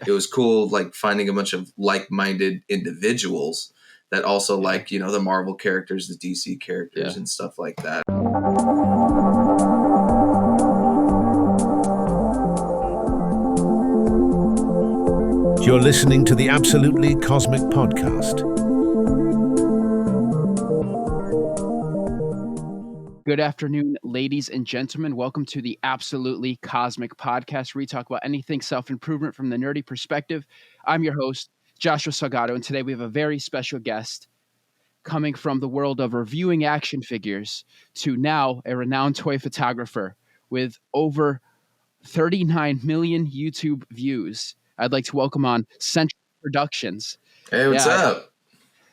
it was cool, like finding a bunch of like-minded individuals that also like, you know, the Marvel characters, the DC characters and stuff like that. You're listening to the Absolutely Cosmic Podcast. Good afternoon, ladies and gentlemen. Welcome to the Absolutely Cosmic Podcast, where we talk about anything self-improvement from the nerdy perspective. I'm your host, Joshua Salgado, and today we have a very special guest coming from the world of reviewing action figures to now a renowned toy photographer with over 39 million YouTube views. I'd like to welcome on Central Productions. Hey, what's up?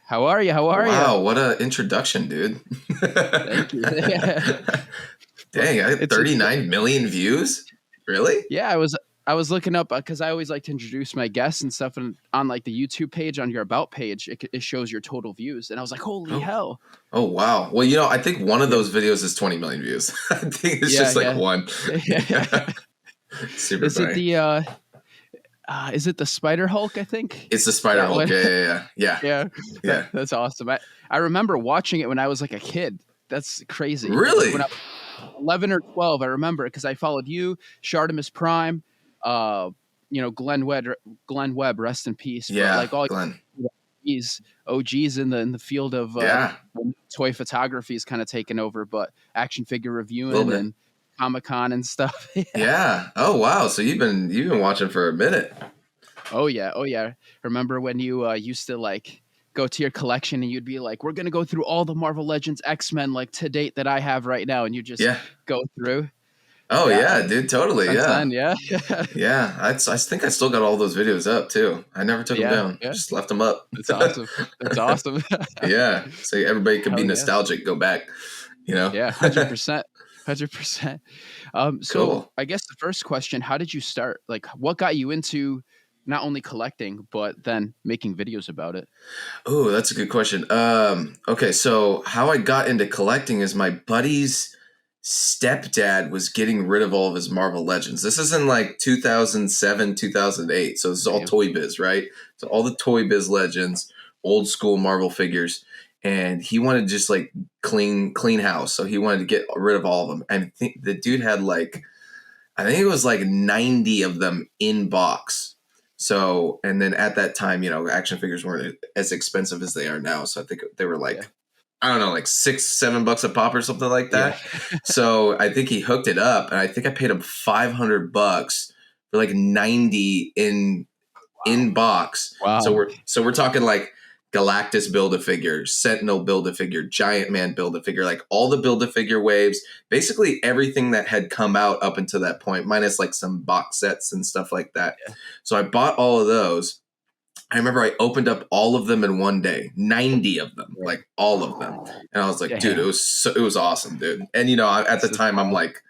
How are you? Wow, what an introduction, dude. Thank you. Dang, I had 39 million views? Really? Yeah, I was looking up because I always like to introduce my guests and stuff, and on like the YouTube page, on your About page, it shows your total views, and I was like, holy hell. Oh, wow. Well, you know, I think one of those videos is 20 million views. I think it's just like one. Super funny. Is it the Spider Hulk, I think? It's the Spider Hulk. Yeah. That's awesome. I remember watching it when I was like a kid. That's crazy. Really? When I was 11 or 12, I remember it because I followed you, Shartimus Prime, Glenn Webb, rest in peace. Yeah, like all Glenn. These OGs in the field of toy photography is kind of taken over, but action figure reviewing and Comic-Con and stuff. Yeah. Oh wow. So you've been watching for a minute. Oh yeah. Remember when you used to like go to your collection and you'd be like, we're gonna go through all the Marvel Legends X-Men like to date that I have right now, and you just go through. Oh yeah, dude, totally. Then, yeah. I think I still got all those videos up too. I never took them down. Just left them up. It's awesome. Yeah. So everybody could be nostalgic, go back, you know? Yeah, 100%. 100%. So cool. I guess the first question, how did you start? Like, what got you into not only collecting, but then making videos about it? Oh, that's a good question. Okay, so how I got into collecting is my buddy's stepdad was getting rid of all of his Marvel Legends. This is in like 2007, 2008. So this is all Toy Biz, right? So all the Toy Biz Legends, old school Marvel figures. And he wanted to just like clean house. So he wanted to get rid of all of them. And I think the dude had I think it was like 90 of them in box. So, and then at that time, you know, action figures weren't as expensive as they are now. So I think they were like, I don't know, like $6-7 a pop or something like that. Yeah. So I think he hooked it up, and I think I paid him $500 for like 90 in box. Wow. So we're talking like Galactus Build-A-Figure, Sentinel Build-A-Figure, Giant Man Build-A-Figure, like all the Build-A-Figure waves, basically everything that had come out up until that point, minus like some box sets and stuff like that. Yeah. So I bought all of those. I remember I opened up all of them in one day, 90 of them, like all of them. And I was like, dude, it was awesome, dude. And you know, at the time I'm like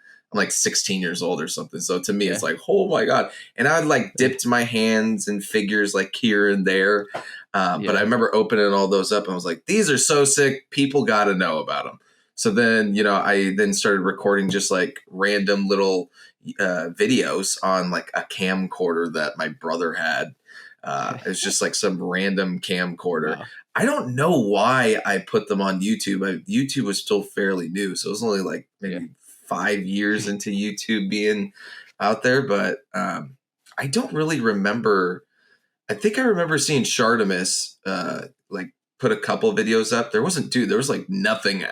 16 years old or something. So to me, it's like, oh my God. And I would like dipped my hands in figures like here and there. But I remember opening all those up and I was like, these are so sick. People got to know about them. So then, you know, I then started recording just like random little videos on like a camcorder that my brother had. It was just like some random camcorder. Wow. I don't know why I put them on YouTube. YouTube was still fairly new. So it was only like maybe 5 years into YouTube being out there. But I don't really remember. I think I remember seeing Shartimus like put a couple of videos up. There was like nothing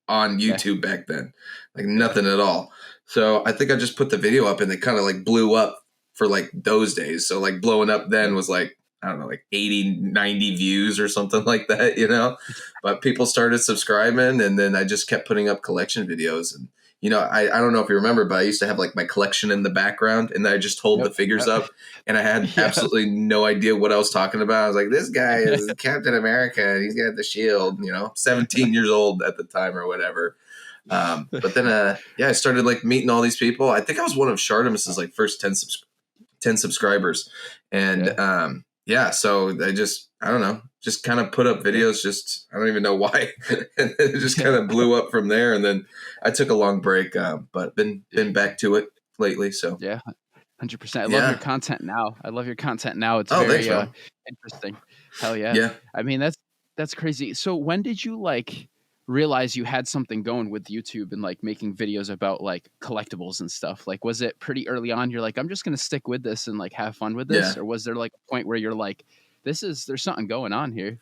on YouTube back then. Like nothing at all. So I think I just put the video up and they kind of like blew up for like those days. So like blowing up then was like, I don't know, like 80, 90 views or something like that, you know, but people started subscribing and then I just kept putting up collection videos. And, you know, I don't know if you remember, but I used to have like my collection in the background and I just hold the figures up and I had absolutely no idea what I was talking about. I was like, this guy is Captain America and he's got the shield, you know, 17 years old at the time or whatever. But then, I started like meeting all these people. I think I was one of Shartimus's like first 10 subscribers. And, so I don't know, just kind of put up videos, I don't even know why. And it just kind of blew up from there. And then I took a long break, but been back to it lately. So 100%. I love your Yeah. content now. I love your content now. It's Oh, thanks, very bro. interesting. Hell yeah. Yeah. I mean, that's crazy. So when did you like realize you had something going with YouTube and like making videos about like collectibles and stuff? Like was it pretty early on you're like I'm just going to stick with this and like have fun with this, Yeah. or was there like a point where you're like there's something going on here?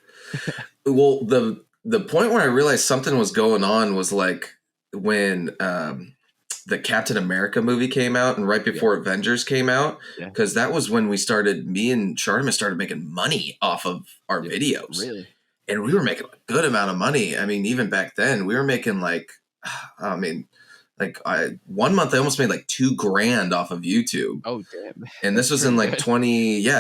Well, the point where I realized something was going on was like when the Captain America movie came out and right Yeah. before Avengers came out, Yeah. because that was when me and Charmin started making money off of our Yeah. videos. Really? And we were making a good amount of money. I mean, even back then, we were making like, I mean, like one month I almost made like $2,000 off of YouTube, Oh damn. and this That's was in pretty like good.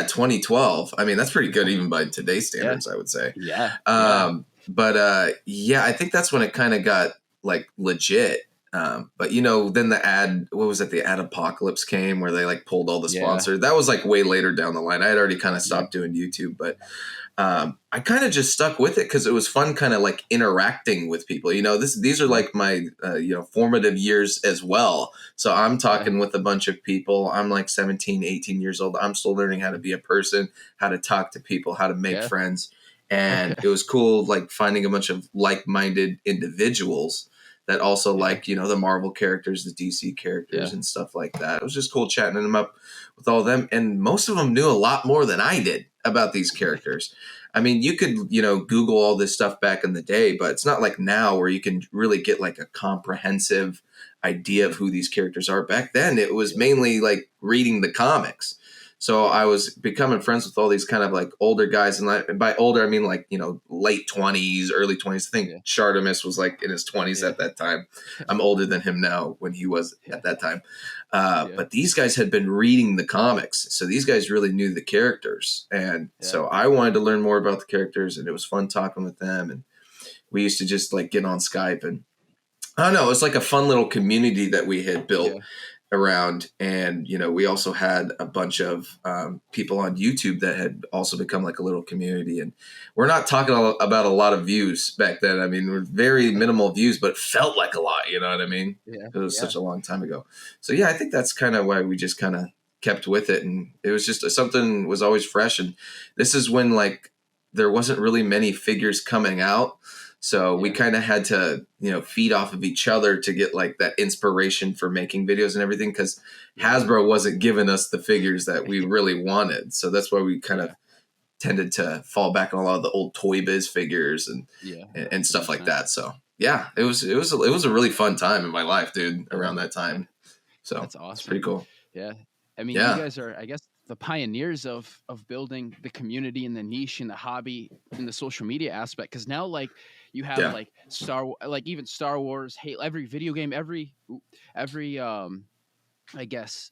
2012. I mean, that's pretty good even by today's Yeah. standards, I would say. Yeah. Yeah. But yeah, I think that's when it kind of got like legit. But then what was it? The ad apocalypse came where they like pulled all the Yeah. sponsors. That was like way later down the line. I had already kind of Yeah. stopped doing YouTube, but I kind of just stuck with it because it was fun, kind of like interacting with people. These are like my formative years as well. So I'm Yeah. talking with a bunch of people. I'm like 17, 18 years old. I'm still learning how to be a person, how to talk to people, how to make Yeah. friends. And Okay. it was cool, like finding a bunch of like-minded individuals that also Yeah. like the Marvel characters, the DC characters, Yeah. and stuff like that. It was just cool chatting them up with all of them, and most of them knew a lot more than I did about these characters. I mean, you could Google all this stuff back in the day, but it's not like now where you can really get like a comprehensive idea of who these characters are. Back then, it was Yeah. mainly like reading the comics. So I was becoming friends with all these kind of like older guys, and by older I mean like late 20s, early 20s. I think Yeah. Chartemis was like in his 20s Yeah. at that time. I'm older than him now when he was Yeah. at that time. Yeah. But these guys had been reading the comics, so these guys really knew the characters, and Yeah. so I wanted to learn more about the characters, and it was fun talking with them. And we used to just like get on Skype, and I don't know, it was like a fun little community that we had built Yeah. around. And we also had a bunch of people on YouTube that had also become like a little community. And we're not talking about a lot of views back then. I mean, we're very minimal views, but it felt like a lot. You know what I mean? Yeah. It was Yeah. such a long time ago. So yeah, I think that's kind of why we just kind of kept with it, and it was just something was always fresh. And this is when like there wasn't really many figures coming out. So we Yeah. kind of had to, feed off of each other to get like that inspiration for making videos and everything, because Hasbro wasn't giving us the figures that we really wanted. So that's why we kind Yeah. of tended to fall back on a lot of the old Toy Biz figures and Yeah. and stuff like 100%. that. So yeah, it was a really fun time in my life, dude, Yeah. around that Yeah. time. So That's it's pretty awesome. cool. Yeah. I mean, you Yeah. guys are, I guess, the pioneers of building the community and the niche and the hobby in the social media aspect. Because now, like, you have Yeah. like even Star Wars, Halo, every video game, every I guess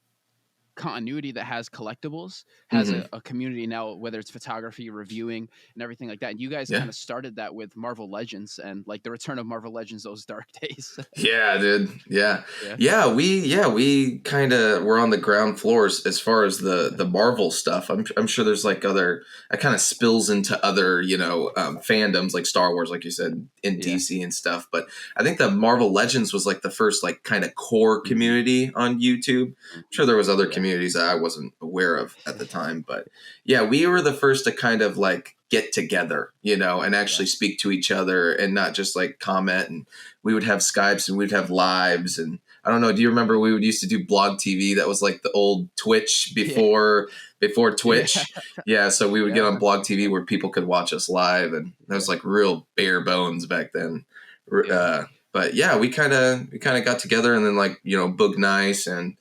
continuity that has collectibles has Hmm. a community now, whether it's photography, reviewing, and everything like that. And you guys Yeah. kind of started that with Marvel Legends and like the return of Marvel Legends, those dark days. Yeah, dude. Yeah. Yeah. We kind of were on the ground floors as far as the Marvel stuff. I'm sure there's like other, it kind of spills into other, fandoms like Star Wars, like you said, in Yeah. DC and stuff. But I think the Marvel Legends was like the first like kind of core community on YouTube. I'm sure there was other Yeah. communities that I wasn't aware of at the time, but yeah, we were the first to kind of like get together, and actually speak to each other and not just like comment. And we would have Skypes and we'd have lives. And I don't know, do you remember we would used to do blog TV? That was like the old Twitch before Twitch. Yeah, so we would get on blog TV where people could watch us live, and that was like real bare bones back then. Yeah. But yeah, we kind of got together, and then like Boog Nice and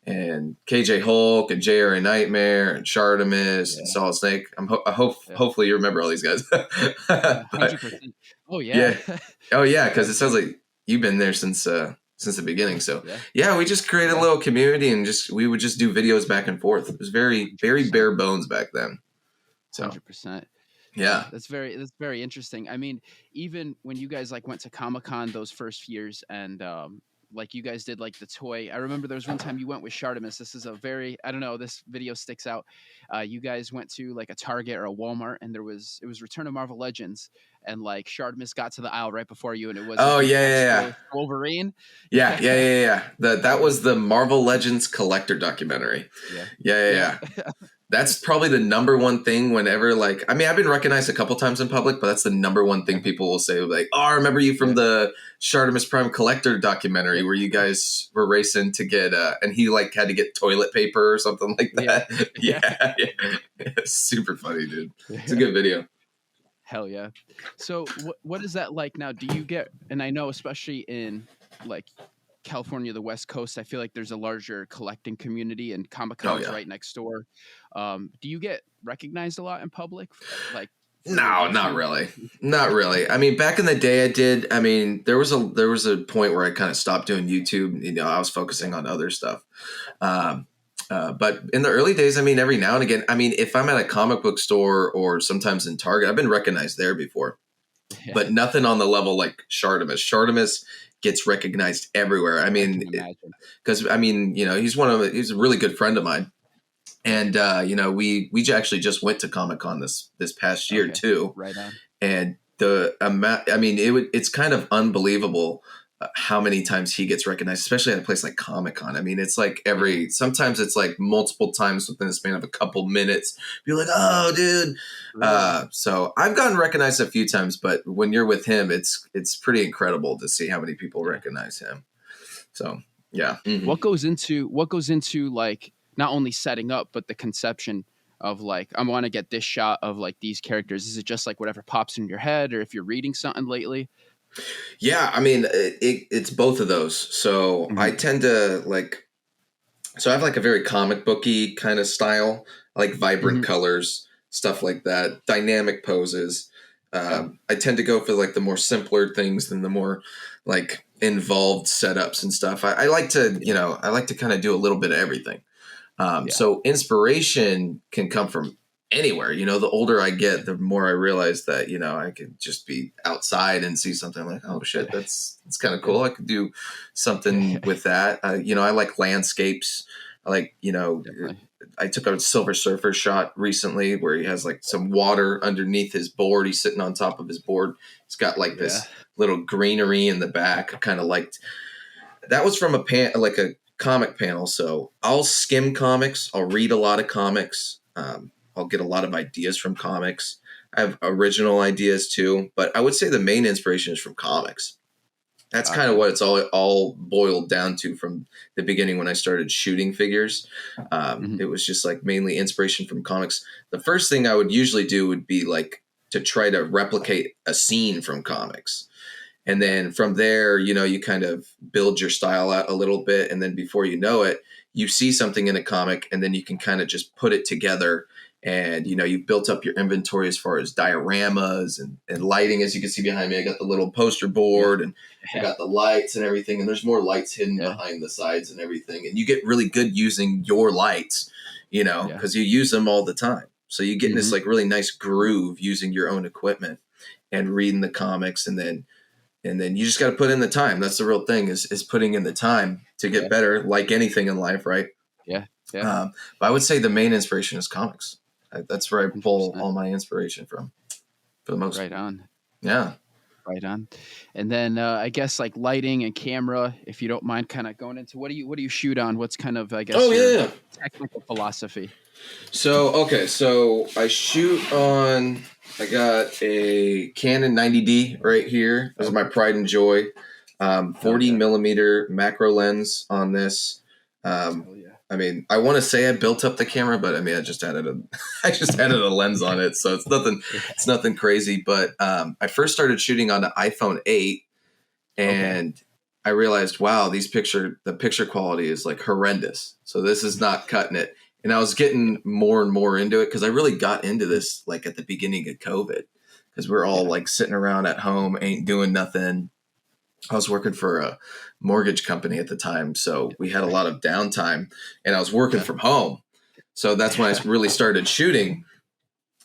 KJ Hulk and JR Nightmare and Shartimus and Solid Snake. Hopefully you remember all these guys. Yeah, But 100%. Oh yeah. yeah, oh yeah, because it sounds like you've been there since the beginning. So Yeah. yeah, we just created a little community, and we would just do videos back and forth. It was very 100%. bare bones back then. So 100%. yeah, That's very interesting. I mean, even when you guys like went to Comic-Con those first years and like you guys did like the toy. I remember there was one time you went with Shartimus. This is a very, I don't know, this video sticks out. You guys went to like a Target or a Walmart, and it was Return of Marvel Legends, and like Shartimus got to the aisle right before you, and it was Oh the yeah, yeah, yeah. X-Force Wolverine. Yeah, yeah, Yeah, yeah, yeah. that That was the Marvel Legends collector documentary. yeah, Yeah, yeah, yeah. That's probably the number one thing whenever, like, I mean, I've been recognized a couple times in public, but that's the number one thing people will say, like, oh, I remember you from the Shartimus Prime collector documentary where you guys were racing to get, and he like had to get toilet paper or something like that. Yeah, yeah. It's super funny, dude. It's a good video. Hell yeah. So what is that like now? Do you get, and I know especially in like California, the West Coast, I feel like there's a larger collecting community, and Comic Oh Con's yeah. right next door. Do you get recognized a lot in public, like for your No, not racing? really. Not really. I mean, back in the day I did. I mean, there was a point where I kind of stopped doing YouTube. You know, I was focusing on other stuff. Um, but in the early days, I mean, every now and again, I mean, if I'm at a comic book store or sometimes in Target, I've been recognized there before, Yeah, but nothing on the level like Shartimus. Shartimus gets recognized everywhere. I I mean, can imagine. because I mean, you know, he's a really good friend of mine. And you know, we actually just went to Comic Con this past year Okay, too, right on. and the amount, I mean, it's kind of unbelievable how many times he gets recognized, especially at a place like Comic Con. I mean, it's like sometimes it's like multiple times within the span of a couple minutes. You're like, oh, dude. Really? So I've gotten recognized a few times, but when you're with him, it's pretty incredible to see how many people Yeah. recognize him. So yeah. Mhm. What goes into like not only setting up but the conception of like I want to get this shot of like these characters? Is it just like whatever pops in your head, or if you're reading something lately? Yeah, I mean, it's both of those. So I Mhm. tend to like, so I have like a very comic booky kind of style, I like vibrant Mhm. colors, stuff like that, dynamic poses. Yeah. I tend to go for like the more simpler things than the more like involved setups and stuff. I like to, you Yeah. know, I like to kind of do a little bit of everything. Yeah. So inspiration can come from anywhere. You know, the older I get, the more I realize that, you know, I could just be outside and see something like, oh shit, Yeah. that's kind of Yeah. cool. I could do something with that. You know, I like landscapes. I like, you know, Definitely. I took a Silver Surfer shot recently where he has like some water underneath his board. He's sitting on top of his board. He's got like Yeah. this little greenery in the back. I kind of liked that was from like a comic panel. So I'll skim comics. I'll read a lot of comics. I'll get a lot of ideas from comics. I have original ideas too, but I would say the main inspiration is from comics. That's kind of Gotcha. what it's all boiled down to from the beginning when I started shooting figures. Mhm. It was just like mainly inspiration from comics. The first thing I would usually do would be like to try to replicate a scene from comics. And Yeah. then from there, you know, you kind of build your style out a little bit. And then before you know it, you see something in a comic and then you can kind of just put it together. And, you know, you've built up your inventory as far as dioramas and lighting. As you can see behind me, I got the little poster Yeah. board and I Yeah. got the lights and everything. And there's more lights hidden Yeah. behind the sides and everything. And you get really good using your lights, you know, Yeah. because you use them all the time. So you get in this Mhm. like really nice groove using your own equipment and reading the comics and then you just got to put in the time. That's the real thing is putting in the time to get Yeah. better, like anything in life, right? Yeah. Yeah. But I would say the main inspiration is comics. That's where I pull 100%. all my inspiration from, for the most. Right on. Yeah. Right on. And then I guess like lighting and camera, if you don't mind kind of going into what do you shoot on? What's kind of I guess Oh your yeah. technical philosophy? So okay, so I shoot on. I got a Canon 90D right here. This is my pride and joy. Hell 40 yeah. millimeter macro lens on this. Hell yeah. I mean, I want to say I built up the camera, but I mean, I just added a, I just added a lens on it, so it's nothing crazy. But I first started shooting on the iPhone 8, Okay. and I realized, wow, the picture quality is like horrendous. So this is not cutting it. And I was getting more and more into it because I really got into this like at the beginning of COVID because we're all Yeah. like sitting around at home, ain't doing nothing. I was working for a mortgage company at the time, so we had a lot of downtime, and I was working Yeah. from home. So that's when I really started shooting.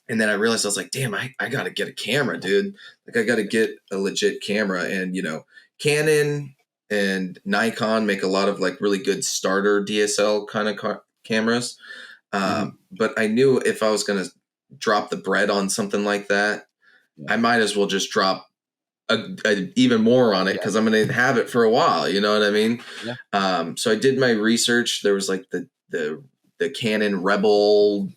And then I realized I was like, damn, I got to get a camera, dude. Like, I got to get a legit camera. And, you know, Canon, and Nikon make a lot of like really good starter DSL kind of cameras. But I knew if I was going to drop the bread on something like that, Yeah. I might as well just drop even more on it because I'm going to have it for a while. You know what I mean? Yeah. So I did my research. There was like the Canon Rebel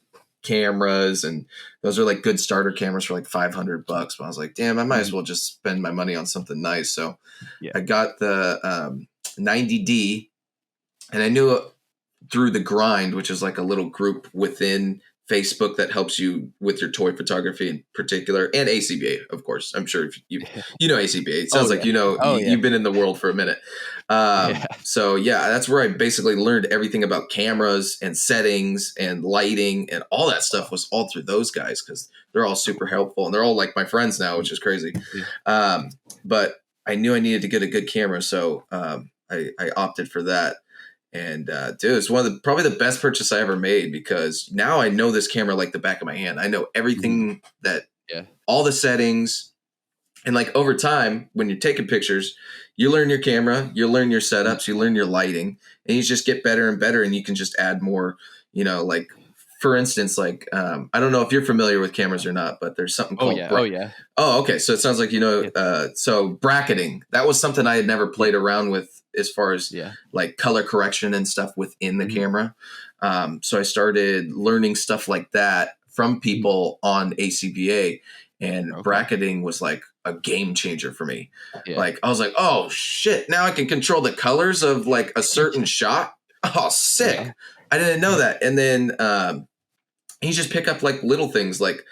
cameras, and those are like good starter cameras for like $500. But I was like, damn, I might as well just spend my money on something nice. So Yeah. I got the 90D, and I knew through the Grind, which is like a little group within Facebook that helps you with your toy photography in particular, and ACBA, of course. I'm sure if you know ACBA. It Oh sounds like yeah. you know Oh yeah. you've been in the world for a minute. Yeah. So yeah, that's where I basically learned everything about cameras and settings and lighting, and all that stuff was all through those guys because they're all super helpful and they're all like my friends now, which is crazy. Yeah. But I knew I needed to get a good camera, so I opted for that. And dude, it's one of probably the best purchase I ever made because now I know this camera like the back of my hand. I know everything that all the settings, and like over time when you're taking pictures, you learn your camera, you learn your setups, you learn your lighting, and you just get better and better, and you can just add more. Like for instance, like I don't know if you're familiar with cameras or not, but there's something called Oh yeah. Oh, okay. So it sounds like so bracketing, that was something I had never played around with as far as like color correction and stuff within the camera. So I started learning stuff like that from people on ACBA, and bracketing was like a game changer for me. Like I was like, oh shit, now I can control the colors of like a certain shot. Oh, sick. I didn't know that. And then you just pick up like little things. Like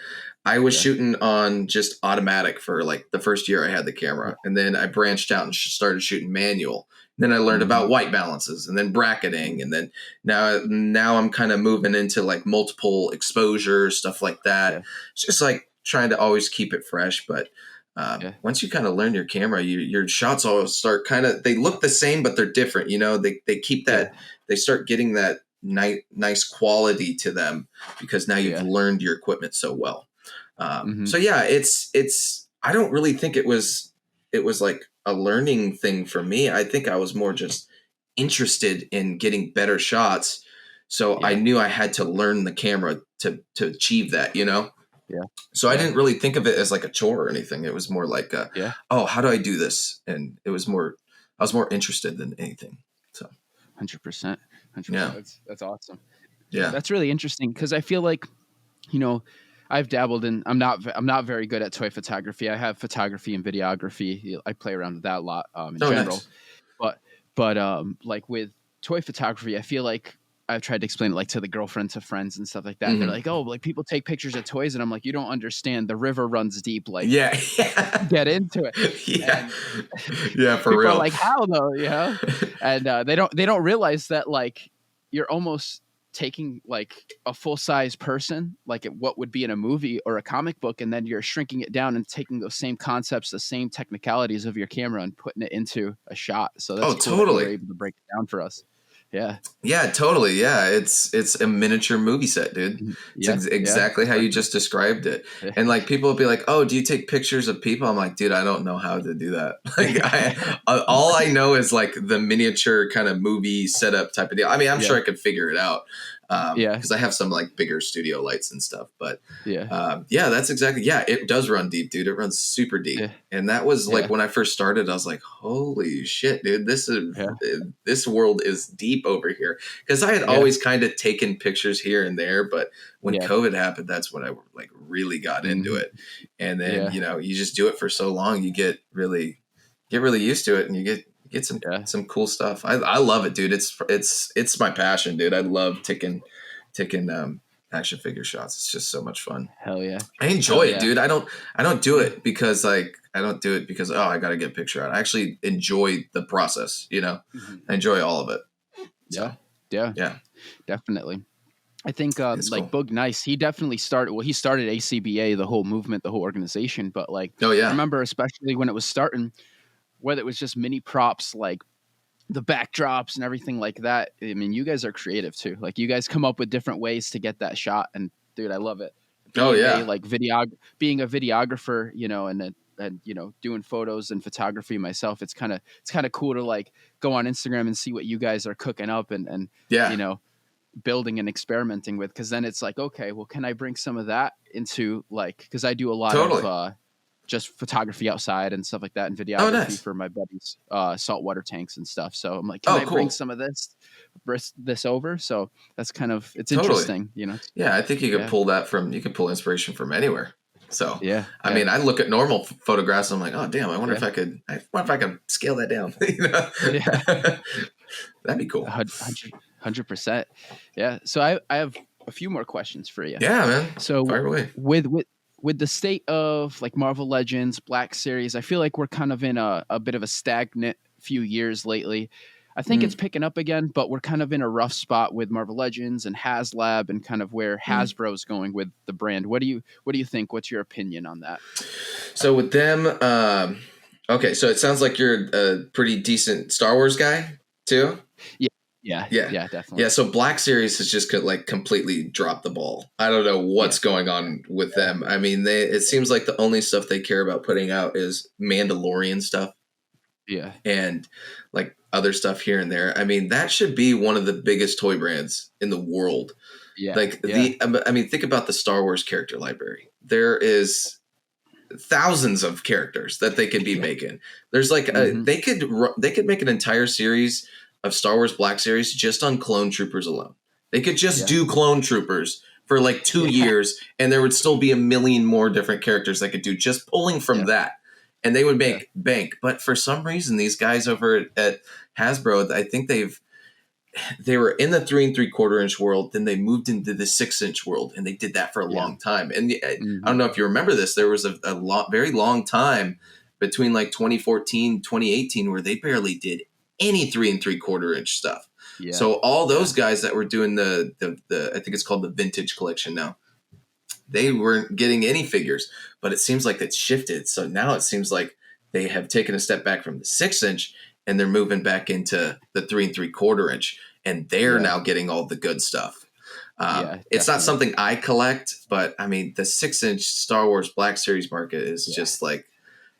I was shooting on just automatic for like the first year I had the camera. And then I branched out and started shooting manual. And then I learned about white balances and then bracketing. And then now I'm kind of moving into like multiple exposure, stuff like that. It's just like trying to always keep it fresh. But once you kind of learn your camera, your shots all start they look the same, but they're different. They keep that, they start getting that nice quality to them because now you've learned your equipment so well. So yeah, it's I don't really think it was like a learning thing for me. I think I was more just interested in getting better shots. So I knew I had to learn the camera to achieve that, So I didn't really think of it as like a chore or anything. It was more like, oh, how do I do this? And I was more interested than anything. So 100%. Yeah. That's awesome. Yeah. That's really interesting because I feel like, I've dabbled in. I'm not very good at toy photography. I have photography and videography. I play around with that a lot in general. Nice. But like with toy photography, I feel like I've tried to explain it like to the girlfriend, to friends and stuff like that. They're like, oh, like people take pictures of toys, and I'm like, you don't understand. The river runs deep. Like, get into it. For people real. are like, how though? And they don't realize that like you're almost taking like a full-size person, like what would be in a movie or a comic book, and then you're shrinking it down and taking those same concepts, the same technicalities of your camera, and putting it into a shot. So that's cool totally. that you were able to break it down for us. Yeah, totally. Yeah, it's a miniature movie set, dude. It's exactly how you just described it. And like people will be like, "Oh, do you take pictures of people?" I'm like, "Dude, I don't know how to do that." Like all I know is like the miniature kind of movie setup type of deal. I mean, I'm sure I could figure it out. Because I have some like bigger studio lights and stuff, but that's exactly, it does run deep, dude. It runs super deep. And that was like when I first started, I was like, holy shit, dude, this world is deep over here. Because I had always kind of taken pictures here and there, but when COVID happened, that's when I like really got into it. And then you just do it for so long, you get really used to it, and you get some cool stuff. I love it, dude. It's my passion, dude. I love taking action figure shots. It's just so much fun. Hell yeah. I enjoy it, dude. I don't do it because I got to get a picture out. I actually enjoy the process, I enjoy all of it. So, yeah, definitely. I think like cool. Boog Nice, he definitely started ACBA, the whole movement, the whole organization. But like, I remember especially when it was starting, whether it was just mini props, like the backdrops and everything like that. I mean, you guys are creative too. Like you guys come up with different ways to get that shot. And dude, I love it. Being a videographer, and and doing photos and photography myself, it's kind of cool to like go on Instagram and see what you guys are cooking up and Yeah, you know building and experimenting with, because then it's like, okay, well, can I bring some of that into, like, because I do a lot totally. of just photography outside and stuff like that, and Oh, videography nice. for my buddies' saltwater tanks and stuff. So I'm like, can Oh, I bring cool. some of this over? So that's it's Totally. interesting, Yeah, I think you could Yeah, pull you could pull inspiration from anywhere. So, yeah, I yeah, mean, I look at normal photographs. And I'm like, oh, damn, yeah, I wonder if I could scale that down. yeah. That'd be cool. 100%. Yeah. So I have a few more questions for you. Yeah, man. So Fire away. with the state of like Marvel Legends, Black Series, I feel like we're kind of in a bit of a stagnant few years lately. I think it's Mm, picking up again, but we're kind of in a rough spot with Marvel Legends and HasLab and kind of where mm. Hasbro's going with the brand. What do you think? What's your opinion on that? So with them, okay, so it sounds like you're a pretty decent Star Wars guy too. Yeah. Yeah. Yeah. Yeah, definitely. Yeah, so Black Series has just like completely dropped the ball. I don't know Yeah. what's going on with them. I mean, it seems like the only stuff they care about putting out is Mandalorian stuff Yeah. and like other stuff here and there. I mean, that should be one of the biggest toy brands in the world. Yeah. Like Yeah. I mean, think about the Star Wars character library. There is thousands of characters that they could be Yeah. making. There's like Mhm. they could make an entire series of Star Wars Black Series just on clone troopers alone. They could just Yeah. do clone troopers for like 2 years, and there would still be a million more different characters they could do just pulling from Yeah. that, and they would Yeah. make bank. But for some reason, these guys over at Hasbro, I think they were in the 3 3/4 inch world, then they moved into the 6 inch world, and they did that for a Yeah. long time. And I don't Mhm. know if you remember this, there was very long time between like 2014, 2018, where they barely did any 3 3/4 inch stuff. Yeah. So all Yeah. those guys that were doing the I think it's called the vintage collection now, they weren't getting any figures, but it seems like it's shifted. So now it seems like they have taken a step back from the 6 inch and they're moving back into the 3 3/4 inch, and they're Yeah. now getting all the good stuff. Yeah, It's not definitely. something I collect, but I mean, the 6 inch Star Wars Black Series market is Yeah. just like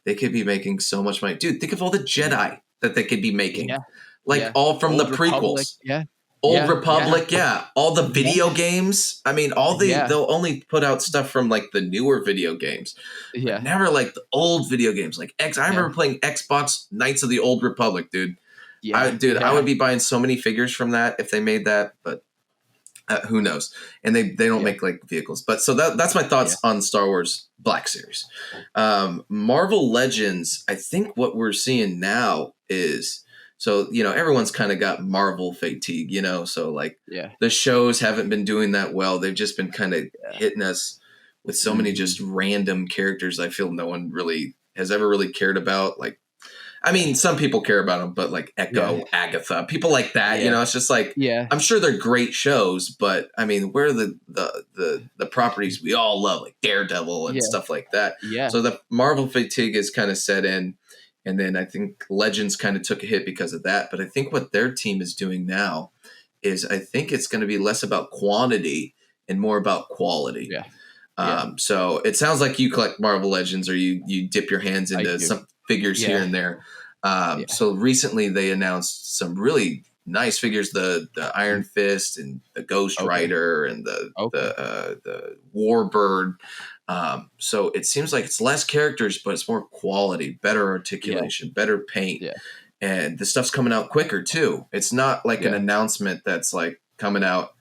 they could be making so much money. Dude, think of all the Jedi that they could be making, Yeah. like Yeah. all from the Old Republic. prequels. Yeah. Old Yeah. Yeah. Republic, yeah. All the Yeah. video games. I mean, Yeah. they'll only put out stuff from like the newer video games, but Yeah. never like the old video games. Like I Yeah. remember playing Xbox Knights of the Old Republic, dude. Yeah. I Yeah. would be buying so many figures from that if they made that, but who knows? And they don't Yeah. make like vehicles. But so that's my Yeah. thoughts on Star Wars Black Series. Marvel Legends, I think what we're seeing now is, so everyone's kind of got Marvel fatigue, so like Yeah. the shows haven't been doing that well. They've just been kind of Yeah. hitting us with so many Mhm. just random characters I feel no one really has ever really cared about. Like, I mean, some people care about them, but like Echo, Yeah. Agatha, people like that, Yeah. it's just like, Yeah. I'm sure they're great shows, but I mean, where are the properties we all love, like Daredevil and Yeah. stuff like that. Yeah. So the Marvel fatigue is kind of set in, and then I think Legends kind of took a hit because of that. But I think what their team is doing now is I think it's going to be less about quantity and more about quality. Yeah. Yeah. So it sounds like you collect Marvel Legends, or you dip your hands I into do. some figures here Yeah. and there. Yeah. So recently they announced some really nice figures: the Iron Fist and the Ghost Okay. Rider and Okay. the Warbird. So it seems like it's less characters, but it's more quality, better articulation, better paint, Yeah. and the stuff's coming out quicker too. It's not like an Yeah. announcement that's like coming out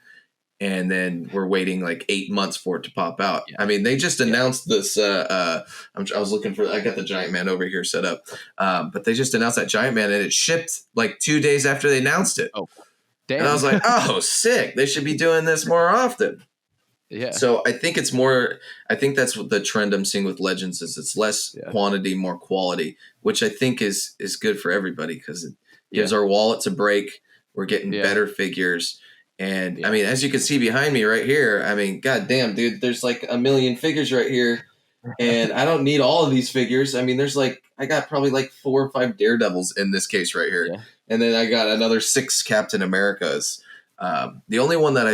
and then we're waiting like 8 months for it to pop out. Yeah. I mean, they just announced this. I was looking for. I got the Giant Man over here set up, but they just announced that Giant Man, and it shipped like 2 days after they announced it. Oh, And I damn. was like, "Oh, sick! They should be doing this more often." Yeah. So I think it's more. I think that's what the trend I'm seeing with Legends is. It's less Yeah. quantity, more quality, which I think is good for everybody because it gives Yeah. our wallets a break. We're getting Yeah. better figures. And Yeah. I mean, as you can see behind me right here, I mean, goddamn, dude, there's like a million figures right here. And I don't need all of these figures. I mean, I got probably like 4 or 5 Daredevils in this case right here. Yeah. And then I got another 6 Captain Americas. The only one that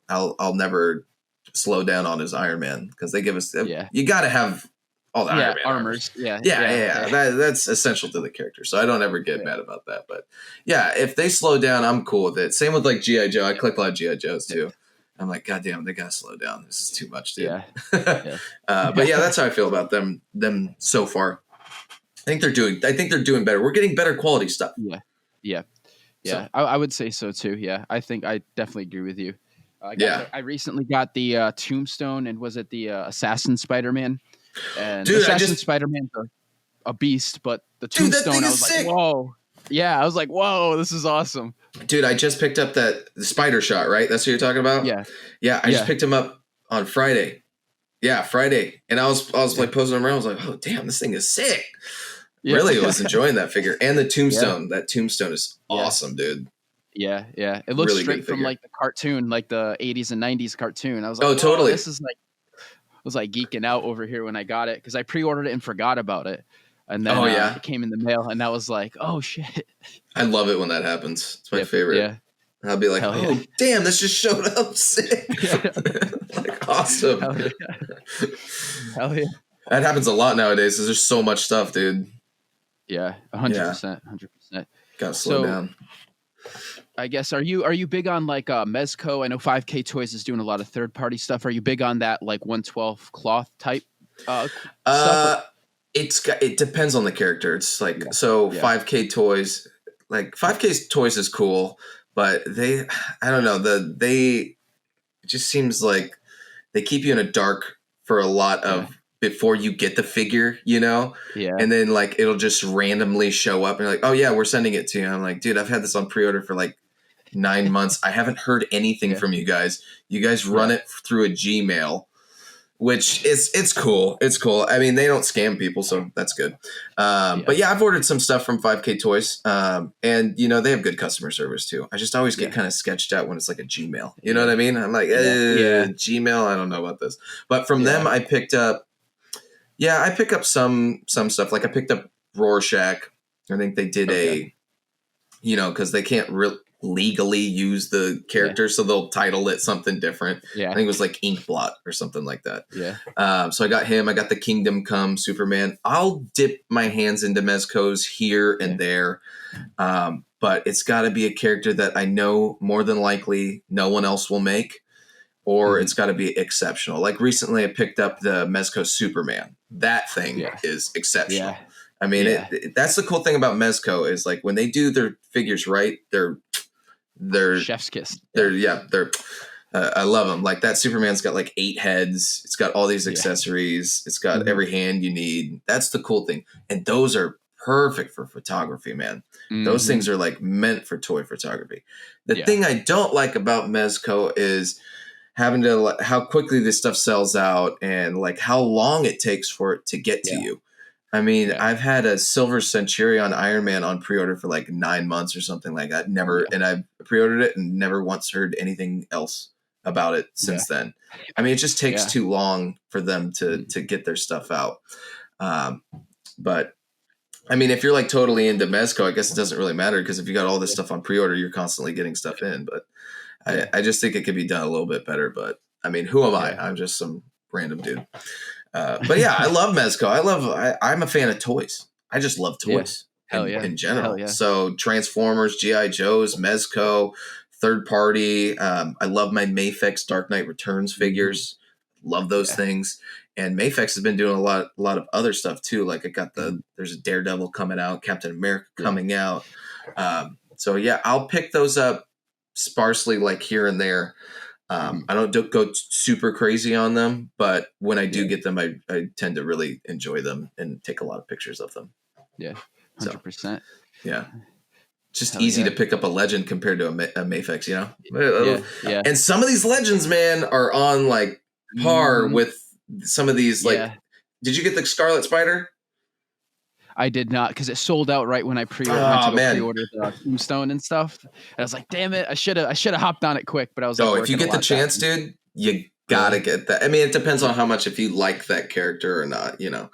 I'll never slow down on is Iron Man, because they give us, Yeah. you got to have all the Iron Man armors. Yeah, Yeah. That's essential to the character. So I don't ever get mad about that. But yeah, if they slow down, I'm cool with it. Same with like G.I. Joe. I collect a lot of G.I. Joes too. I'm like, God damn, they gotta slow down. This is too much, dude. Yeah. But yeah, that's how I feel about them so far. I think they're doing better. We're getting better quality stuff. Yeah. So. I would say so too. Yeah, I think I definitely agree with you. I recently got the Tombstone, and was it the Assassin Spider-Man? And Dude, Assassin Spider-Man's a beast, but the Dude, that Tombstone, thing I is was sick. like, whoa. Yeah, I was like, whoa, this is awesome. Dude, I just picked up the Spider Shot, right? That's what you're talking about? Yeah, I just picked him up on Friday. Yeah, Friday. And I was like posing around. I was like, oh, damn, this thing is sick. Yeah. Really was enjoying that figure. And the Tombstone. That Tombstone is awesome, dude. Yeah. It looks Really straight from like the cartoon, like the 80s and 90s cartoon. I was like, totally. This is like, I was like geeking out over here when I got it, because I pre-ordered it and forgot about it. And then it came in the mail, and I was like, oh, shit. I love it when that happens. It's my favorite. Yeah. I'll be like, damn, this just showed up sick. Like, awesome. Hell yeah. That happens a lot nowadays because there's so much stuff, dude. Yeah, 100%. 100%. Gotta slow down. I guess, are you big on like Mezco? I know 5K Toys is doing a lot of third-party stuff. Are you big on that like 112 cloth type stuff? It depends on the character. It's like 5K Toys, like 5K Toys is cool, but I don't know, it just seems like they keep you in a dark for a lot of before you get the figure, you know? Yeah. And then like it'll just randomly show up and you're like, oh yeah, we're sending it to you. I'm like, dude, I've had this on pre-order for like 9 months. I haven't heard anything from you guys. You guys run it through a Gmail, which it's cool. It's cool. I mean, they don't scam people, so that's good. But yeah, I've ordered some stuff from 5K Toys, and you know they have good customer service too. I just always get kind of sketched out when it's like a Gmail. You know what I mean? I'm like, Gmail. I don't know about this, but from them, I picked up. Yeah, I pick up some stuff. Like I picked up Rorschach. I think they did because they can't legally use the character, so they'll title it something different. I think it was like Inkblot or something like that. So I got him. I got the Kingdom Come Superman. I'll dip my hands into Mezco's here and there, but it's got to be a character that I know more than likely no one else will make, or it's got to be exceptional. Like recently I picked up the Mezco Superman. That thing is exceptional. I mean, that's the cool thing about Mezco is like when they do their figures right, they're chef's kiss. I love them. Like that Superman's got like 8 heads. It's got all these accessories. It's got every hand you need. That's the cool thing. And those are perfect for photography, man. Those things are like meant for toy photography. The thing I don't like about Mezco is having to how quickly this stuff sells out and like how long it takes for it to get to you. I mean, I've had a Silver Centurion Iron Man on pre-order for like 9 months or something like that. And I pre-ordered it and never once heard anything else about it since then. I mean, it just takes too long for them to get their stuff out. But I mean, if you're like totally into Mezco, I guess it doesn't really matter because if you got all this stuff on pre-order, you're constantly getting stuff in. But I just think it could be done a little bit better. But I mean, who am I? I'm just some random dude. But yeah, I love Mezco. I'm a fan of toys. I just love toys in general. So Transformers, G.I. Joes, Mezco, third party. I love my Mafex Dark Knight Returns figures. Love those things. And Mafex has been doing a lot of other stuff too. Like I got there's a Daredevil coming out, Captain America coming out. So yeah, I'll pick those up sparsely, like here and there. I don't go super crazy on them, but when I do get them, I tend to really enjoy them and take a lot of pictures of them. Yeah, 100%. So, yeah. Just easy to pick up a legend compared to a Mafex, you know? And some of these legends, man, are on like par with some of these. Like, did you get the Scarlet Spider? I did not, because it sold out right when I pre-ordered the Tombstone and stuff. And I was like, damn it, I should have hopped on it quick, but I was like, if you get the chance, dude, you gotta get that. I mean, it depends on how much, if you like that character or not, you know.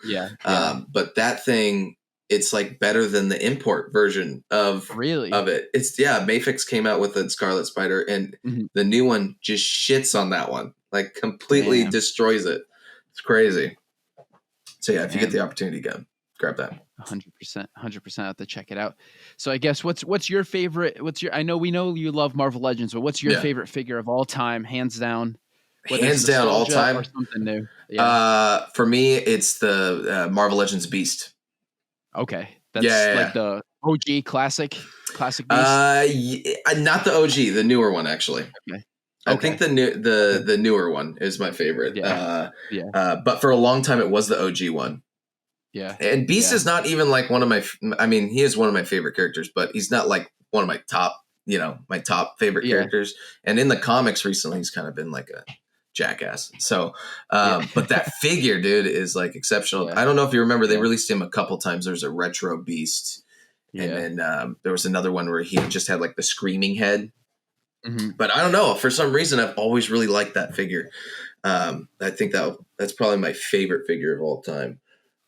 But that thing, it's like better than the import version of it. It's Mafex came out with a Scarlet Spider, and the new one just shits on that one, like completely destroys it. It's crazy. So yeah, if you get Man. the opportunity again, grab that. 100%, have to check it out. So I guess what's your favorite? I know we know you love Marvel Legends, but what's your Yeah. favorite figure of all time, hands down? Whether Hands it's down, all nostalgia or time. something new. Yeah. For me, it's the Marvel Legends Beast. Okay. Yeah, That's yeah, like yeah. the OG classic Beast. Not the OG, the newer one actually. Okay. I think Okay. the newer one is my favorite. Yeah. Yeah. But for a long time, it was the OG one. Yeah. And Beast Yeah. is not even like one of my. I mean, he is one of my favorite characters, but he's not like one of my top. My top favorite Yeah. characters. And in the comics recently, he's kind of been like a jackass. So, Yeah. but that figure, dude, is like exceptional. Yeah. I don't know if you remember, they Yeah. released him a couple times. There's a retro Beast, and Yeah. then there was another one where he just had like the screaming head. Mm-hmm. But I don't know. For some reason, I've always really liked that figure. I think that's probably my favorite figure of all time.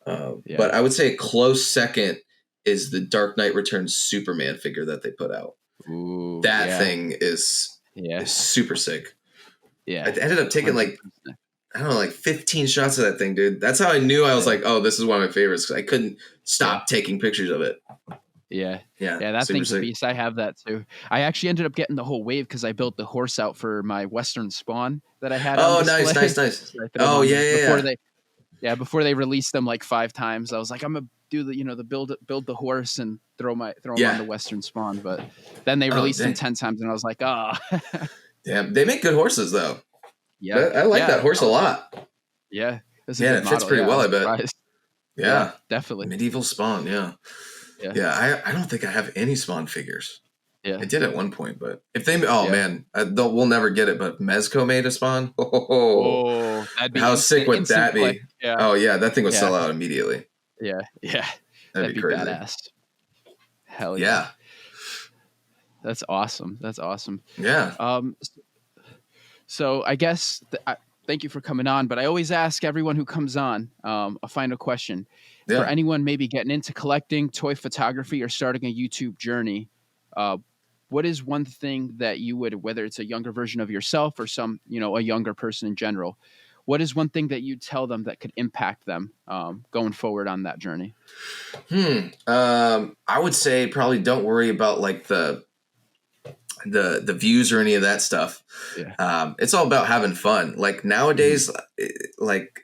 Yeah. But I would say a close second is the Dark Knight Returns Superman figure that they put out. Ooh, That thing is super sick. Yeah. I ended up taking 100%. like 15 shots of that thing, dude. That's how I knew I was like, oh, this is one of my favorites, because I couldn't stop taking pictures of it. Yeah. Yeah. That thing's sick. a beast. I have that too. I actually ended up getting the whole wave because I built the horse out for my Western Spawn that I had. Oh, on display. nice. So Oh, yeah. before they released them like 5 times, I was like, I'm gonna do the build the horse and throw them on the Western Spawn. But then they released them 10 times, and I was like, damn. They make good horses though. Yeah, I like that horse a lot. Yeah, it fits pretty well. I bet. Surprised. Yeah, definitely. Medieval Spawn. Yeah. I don't think I have any Spawn figures. Yeah, I did at one point, but if they, man, we'll never get it. But if Mezco made a Spawn, that'd be how sick would that be? play. Yeah. Oh yeah, that thing would sell out immediately. Yeah, that'd be crazy. Badass. Hell yeah. That's awesome. Yeah. So I guess thank you for coming on. But I always ask everyone who comes on a final question. Yeah. For anyone maybe getting into collecting, toy photography, or starting a YouTube journey, what is one thing that you would, whether it's a younger version of yourself or a younger person in general, what is one thing that you'd tell them that could impact them going forward on that journey? I would say probably don't worry about like the views or any of that stuff. Yeah. It's all about having fun. Like nowadays,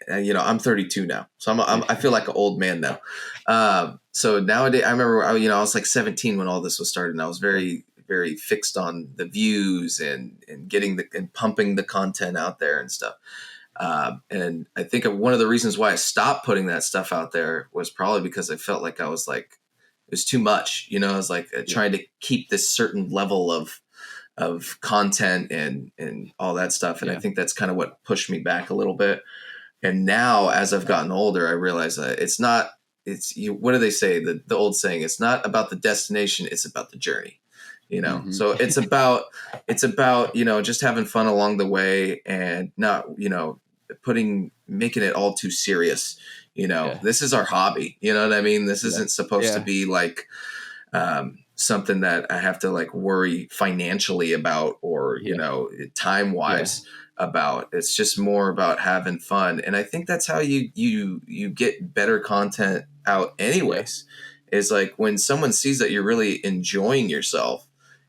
I'm 32 now, so I feel like an old man now. So nowadays, I remember, I was like 17 when all this was started, and I was very, very fixed on the views and getting and pumping the content out there and stuff. And I think one of the reasons why I stopped putting that stuff out there was probably because I felt like I was like, it was too much, I was like trying to keep this certain level of content and all that stuff. And I think that's kind of what pushed me back a little bit. And now as I've gotten older, I realize that what do they say? The old saying, it's not about the destination, it's about the journey. Mm-hmm. So it's about just having fun along the way and not, making it all too serious. This is our hobby. You know what I mean? This isn't supposed to be like, something that I have to like worry financially about or, time wise about. It's just more about having fun. And I think that's how you get better content out anyways, is like when someone sees that you're really enjoying yourself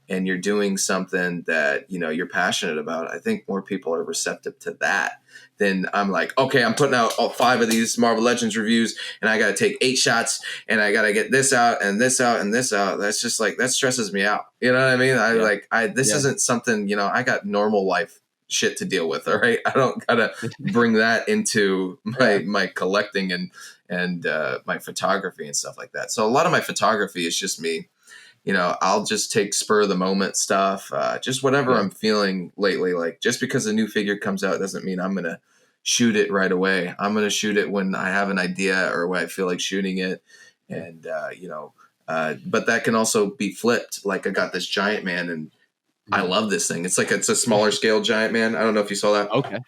and you're doing something that, you're passionate about. I think more people are receptive to that. Then I'm like, okay, I'm putting out all 5 of these Marvel Legends reviews and I got to take 8 shots and I got to get this out and this out and this out. That's just like, that stresses me out. You know what I mean? This isn't something, I got normal life shit to deal with. All right. I don't got to bring that into my collecting and my photography and stuff like that. So a lot of my photography is just me. I'll just take spur of the moment stuff, just whatever I'm feeling lately. Like just because a new figure comes out doesn't mean I'm going to shoot it right away. I'm going to shoot it when I have an idea or when I feel like shooting it. And, but that can also be flipped. Like I got this giant man and I love this thing. It's a smaller scale giant man. I don't know if you saw that. Okay.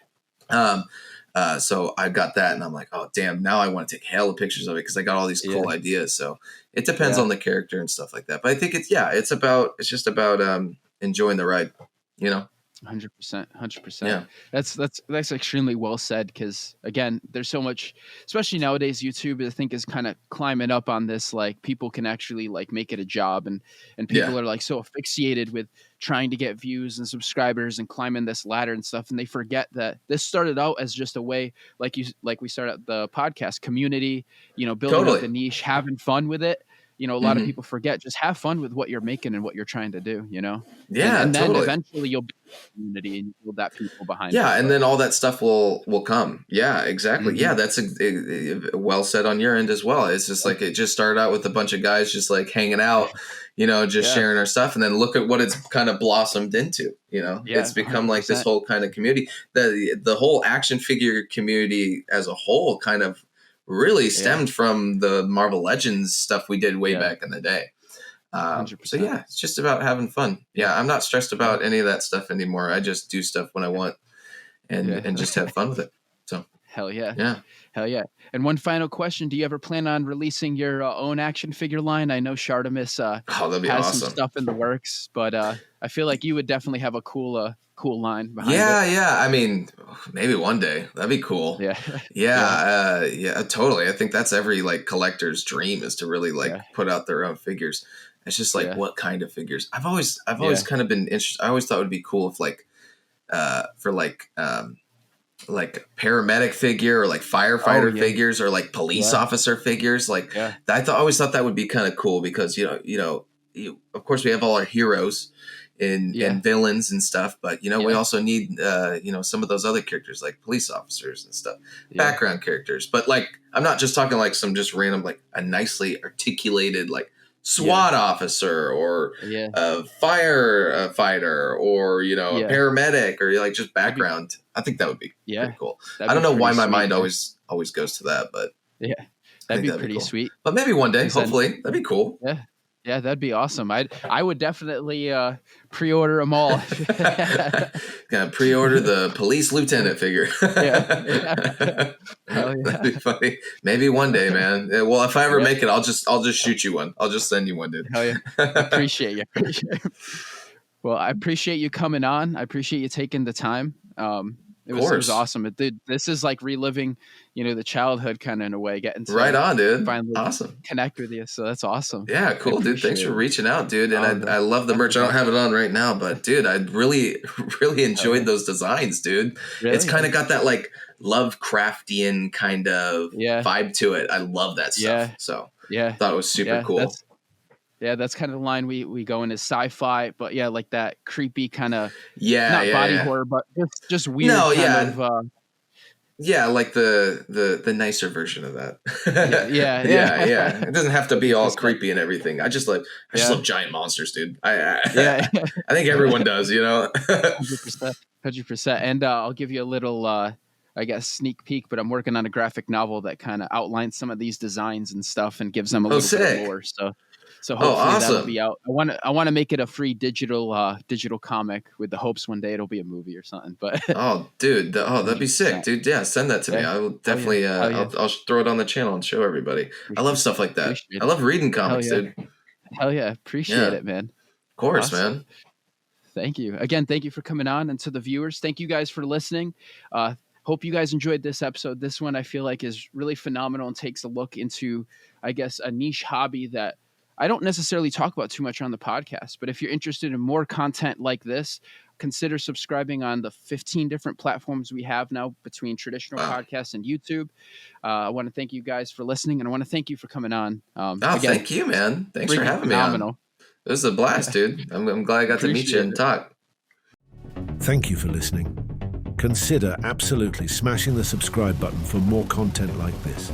So I got that and I'm like, oh damn, now I want to take hell of pictures of it because I got all these cool ideas. So it depends on the character and stuff like that. But I think it's just about enjoying the ride, 100%, 100%. Yeah. That's extremely well said. Because again, there's so much, especially nowadays. YouTube, I think, is kind of climbing up on this. Like people can actually like make it a job, and Yeah. people are like so asphyxiated with trying to get views and subscribers and climbing this ladder and stuff, and they forget that this started out as just a way, like we started the podcast community, building up Totally. the niche, having fun with it. A lot of Hmm. people forget, just have fun with what you're making and what you're trying to do, and Yeah, then totally. eventually you'll build a community and you build that people behind it. Yeah, and But then all that stuff will come. Yeah, exactly. mhm. Yeah, that's well said on your end as well. It's just Yeah, like it just started out with a bunch of guys just like hanging out, just yeah, sharing our stuff, and then look at what it's kind of blossomed into. yeah, It's become like this 100%. whole kind of community. The whole action figure community as a whole kind of really Yeah, stemmed from the Marvel Legends stuff we did way yeah, back in the day. So 100%. yeah, it's just about having fun. Yeah, I'm not stressed Yeah, about any of that stuff anymore. I just do stuff when I want and yeah. just have fun with it. So Hell yeah. yeah. Hell yeah. And one final question. Do you ever plan on releasing your own action figure line? I know Shartimus Oh, that'd be has some awesome. stuff in the works, but I feel like you would definitely have a cool line behind it. Yeah. I mean, maybe one day that'd be cool. Yeah. Yeah. Yeah, totally. I think that's every like collector's dream is to really like Yeah. put out their own figures. It's just like Yeah. what kind of figures? I've always Yeah. kind of been interested. I always thought it would be cool if for like paramedic figure or like Oh, firefighter yeah. figures or like police Yeah. officer figures. Like Yeah. always thought that would be kind of cool because of course we have all our heroes and Yeah. villains and stuff, but we Yeah. also need some of those other characters like police officers and stuff, Yeah. background characters. But like I'm not just talking like some just random like a nicely articulated like SWAT officer or Yeah. a firefighter or a Yeah. paramedic or like just That'd be, background. I think that would be yeah. pretty cool. That'd I don't be know why pretty my sweet, mind man. always goes to that, but Yeah. I That'd think be that'd be pretty cool. sweet. But maybe one day, 'Cause then, hopefully, that'd be cool. yeah. Yeah, that'd be awesome. I would definitely pre-order them all. Gonna pre-order the police lieutenant figure. Yeah. Hell yeah. That'd be funny. Maybe one day, man. Well, if I ever Yeah. make it, I'll just shoot you one. I'll just send you one, dude. Hell yeah. Appreciate you. Well, I appreciate you coming on. I appreciate you taking the time. It was course. awesome. This is like reliving, the childhood kind of in a way, getting to Right on, dude. finally Awesome. connect with you. So that's awesome. Yeah, cool, dude. Thanks appreciate for it. reaching out, dude. Oh, And no. I love the merch. I don't have it on right now, but dude, I really, really enjoyed yeah. those designs, dude. It's Really? kind of got that like Lovecraftian kind of Yeah. vibe to it. I love that stuff. Yeah. So Yeah. thought it was super Yeah. cool. That's kind of the line we go in as sci-fi, but yeah, like that creepy kind of Yeah, not body yeah. horror, but just weird No, kind yeah. of Yeah, like the nicer version of that. yeah. yeah. It doesn't have to be all Just like- creepy and everything. I just Yeah. love giant monsters, dude. I Yeah. I think everyone does, 100%. 100%. And I'll give you a little, I guess, sneak peek, but I'm working on a graphic novel that kind of outlines some of these designs and stuff and gives them a Oh, little bit sick. of lore. So hopefully that'll awesome. be out. I want to make it a free digital comic with the hopes one day it'll be a movie or something. But Oh, dude. That'd be sick, 100%. dude. Yeah, send that to me. Yeah. I will definitely. Hell yeah. I'll throw it on the channel and show everybody. I love stuff like that. Appreciate I it. love reading Hell comics, yeah. dude. Of Hell yeah. Appreciate Yeah. it, man. course, Awesome. man. Thank you. Again, thank you for coming on. And to the viewers, thank you guys for listening. Hope you guys enjoyed this episode. This one I feel like is really phenomenal and takes a look into, I guess, a niche hobby that I don't necessarily talk about too much on the podcast. But if you're interested in more content like this, consider subscribing on the 15 different platforms we have now between traditional Wow. podcasts and YouTube. I want to thank you guys for listening, and I want to thank you for coming on. Oh, Again, thank you, man. Thanks for freaking having me on. phenomenal. This is a blast, dude. I'm glad I got to meet you Appreciate and it. talk. Thank you for listening. Consider absolutely smashing the subscribe button for more content like this.